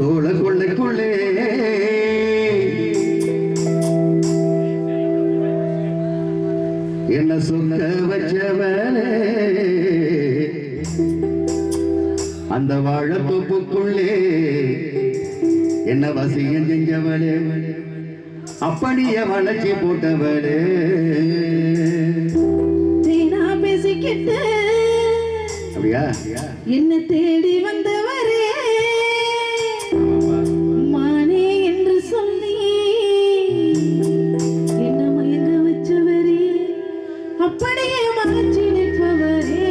சோழ கொள்ளைக்குள்ளே என்ன சொக்க வச்சவனே அந்த வாழத்தோப்புக்குள்ளே என்ன வசியம் செஞ்சவளே அப்படியே வளர்ச்சி போட்டவளே பேசிக்கிட்டு அப்படியா என்ன தேடி வந்தவரே மானே என்று சொல்லி என்ன மயங்க வச்சவரே அப்படியே மகிழ்ச்சி நிற்பவரே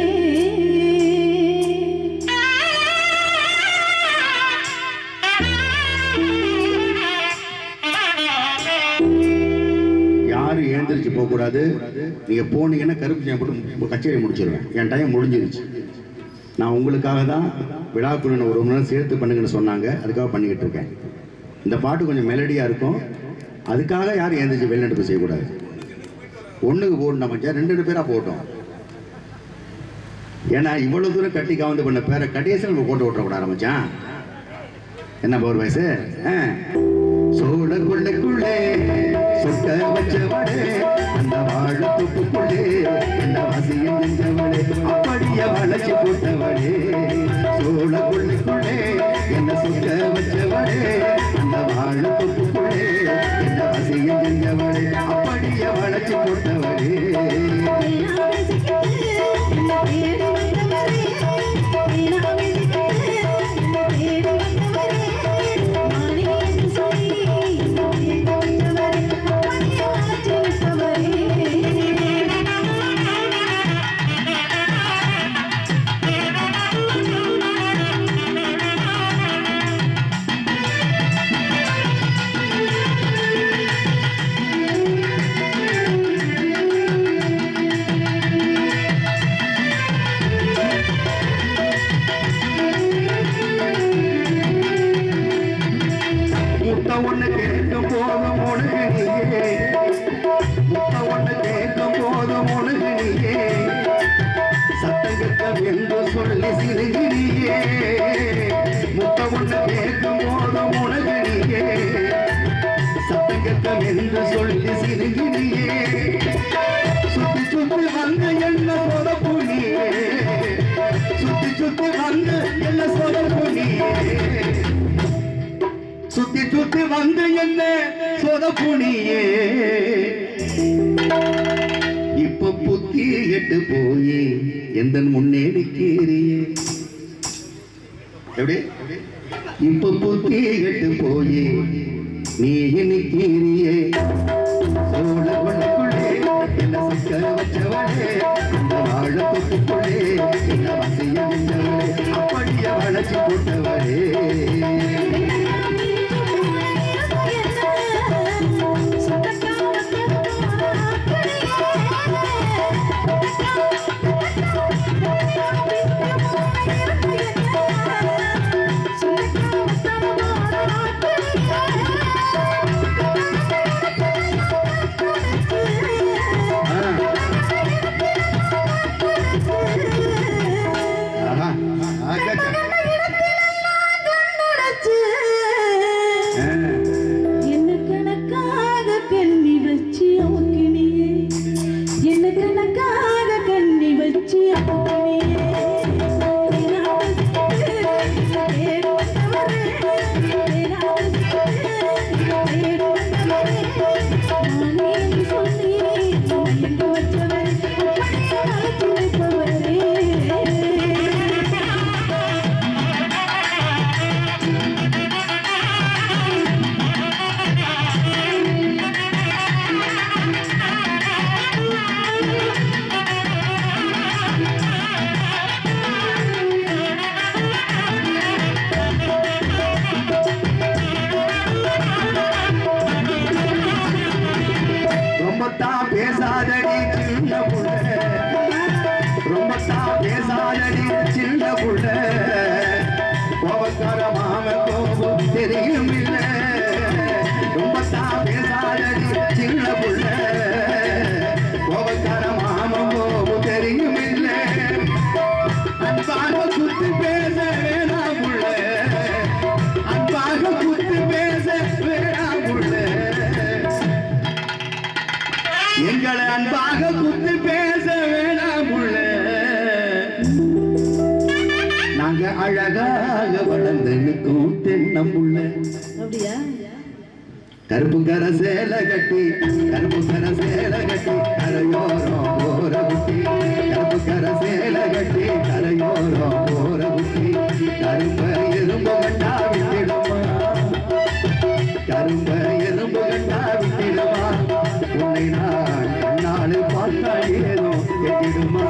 யாரும் ஏந்திரிச்சு போக கூடாது. நீங்க போனீங்கன்னா கருப்பு ஜெயம் போட்டு கச்சேரி முடிச்சிருவேன். என் டைம் முடிஞ்சிருச்சு. நான் உங்களுக்காக தான் விழாக்குழு ஒரு மணி நேரம் சேர்த்து பண்ணுங்கன்னு சொன்னாங்க. அதுக்காக பண்ணிக்கிட்டு இருக்கேன். இந்த பாட்டு கொஞ்சம் மெலடியா இருக்கும். அதுக்காக யாரும் ஏந்திரிச்சு வெளிநடப்பு செய்யக்கூடாது. ஒண்ணுக்கு போடணும் நம்ம 2 பேரா போட்டோம். ஏன்னா இவ்வளவு தூரம் கட்டி காவந்து பண்ண பேரை கடைசியில் நம்ம போட்டு ஓட்டக்கூடாது ஆரம்பிச்சான். என்ன பவர் வயசு சோழ கொள்ளைக்குள்ளே சொக்க வச்சவளே அந்த வாழத்தொப்புக்குள்ளே என்ன வசியம் செஞ்சவளே அப்படியே வளைச்சு போட்டவளே சோழ கொள்ளைக்குள்ளே என்ன சொக்க வச்சவளே அந்த வாழத்தொப்புக்குள்ளே என்ன வசியம் செஞ்சவளே அப்படியே வளைச்சு போட்டவளே ஒண்ணு கேட்கும் போதும் ஒழுகினியே ஒண்ணு கேட்கும் போதும் ஒழுகினியே சத்தங்கட்டம் என்று சொல்லி சிறுகினியே ஒண்ணு கேட்கும் போதும் ஒழுகினியே சத்தங்கட்டம் என்று சொல்லி சிறுகினியே சுத்தி சுத்தி வந்து என்ன சொதப்புனியே சுத்தி சுத்தி வந்து என்ன சொதப்புனியே சுத்தி சுத்தி வந்து என்ன சொதப்புனியே இப்ப புத்தி கெட்டு போய் எந்த முன்னே நிற்கிறியே எப்படி இப்ப புத்தி கெட்டு போய் நீ நிற்கிறியே சோழ கொள்ளைக்குள்ளே என்ன சிக்க வச்சவளே அந்த வாழத்தொப்புக்குள்ளே என்ன வசியம் செஞ்சவளே அப்படியே வளைச்சு போட்டவளே பேசாதடி சின்ன புள்ள ரொம்ப பேசாதடி சின்ன புள்ள கோபக்கார மாம கோபம் தெரியும் இல்ல ரொம்ப பேசாதடி சின்ன புள்ள கோபக்கார மாம கோபம் தெரியும் இல்ல அன்பான சுத்தி பேச வேணாம் புள்ள அன்பா நாங்க குத்தி பேச வேணாம் புள்ள, நாங்க அழகாக வளர்ந்து நிற்கும் தென்னம்புள்ள. அப்படியா? கருப்பு கர சேலை கட்டி, கருப்பு கர சேலை கட்டி கரையோரம் போற குட்டி, கருப்பு கர சேலை கட்டி கரையோரம் போற குட்டி, கருப்ப எறும்பு கண்டா விட்டிடுமா, கருப்ப எறும்பு கண்டா விட்டிடுமா, உன்னை நான் கண்ணாலு பார்த்தா ஏதோ கெட்டிடுமா.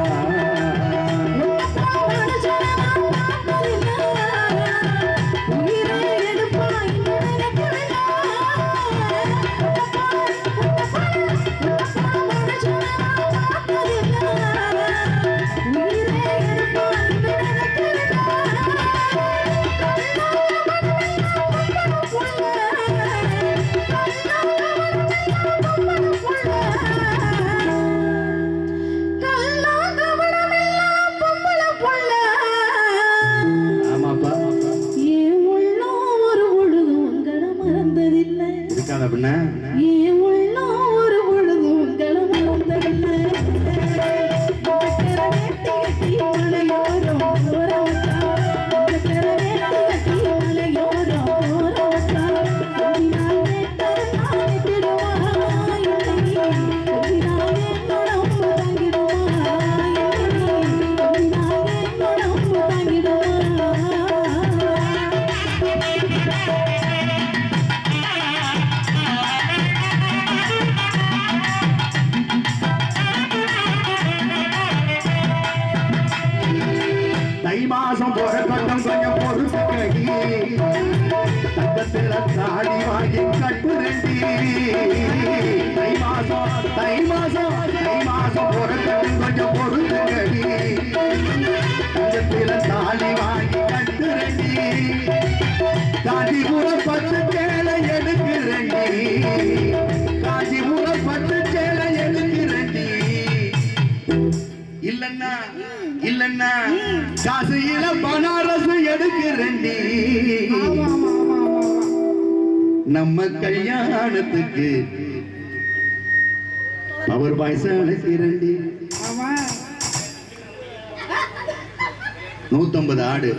அப்படின்னா தை மாசம் போற கொஞ்சம் கொஞ்சம் பொறுத்து கடி, தங்கத்துல தாடி வாங்கி கட்டுரண்டி. தை மாசம் தை மாசம் தை மாசம் போற கொஞ்சம் கொஞ்சம் பொறுத்து கடி, தங்கத்துல தாடி வாங்கி கட்டுரண்டி. காஞ்சிபுரம் பட்டு சேலை எடுக்கிறண்டி, காஞ்சிபுரம் பட்டு சேலை எடுக்கிறண்டி. இல்லன்னா இல்லன்னா காசியில பனாரசு எடுக்கிறண்டி. நம்ம கல்யாணத்துக்கு அவர் பாயசம் அழைக்கிறண்டி. 150 ஆடு,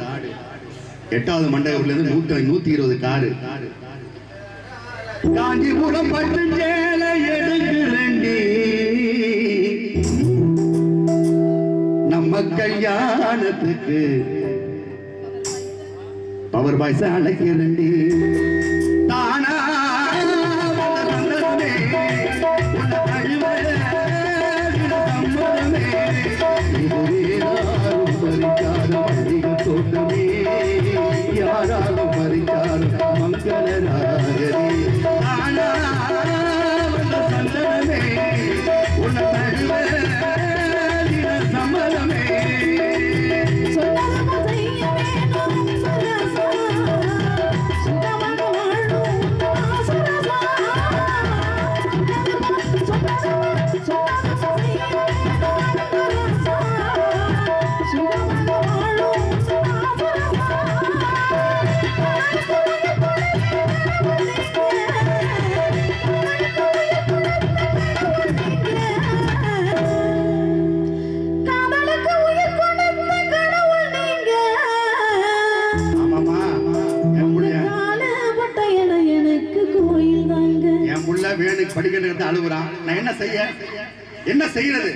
8வது மண்டபத்துல இருந்து 120 காரு, காஞ்சிபுரம் பட்டு சேலை எடுக்கிறண்டி. நம்ம கல்யாணத்துக்கு பவர் பாய்ஸ் அழைக்கிறண்டி. தானா சந்தனமே உன்னை தழுவ சம்மதமே, இதுவே யாரும் பறிக்காத மல்லிகை தோட்டமே, யாராலும் பறிக்காத மங்கள நாகரே. தானா சந்தனமே உன்னை தழுவ சம்மதமே. வேணுக்கு படிக்கிறது அழுகுறான். நான் என்ன செய்ய, என்ன செய்யறது?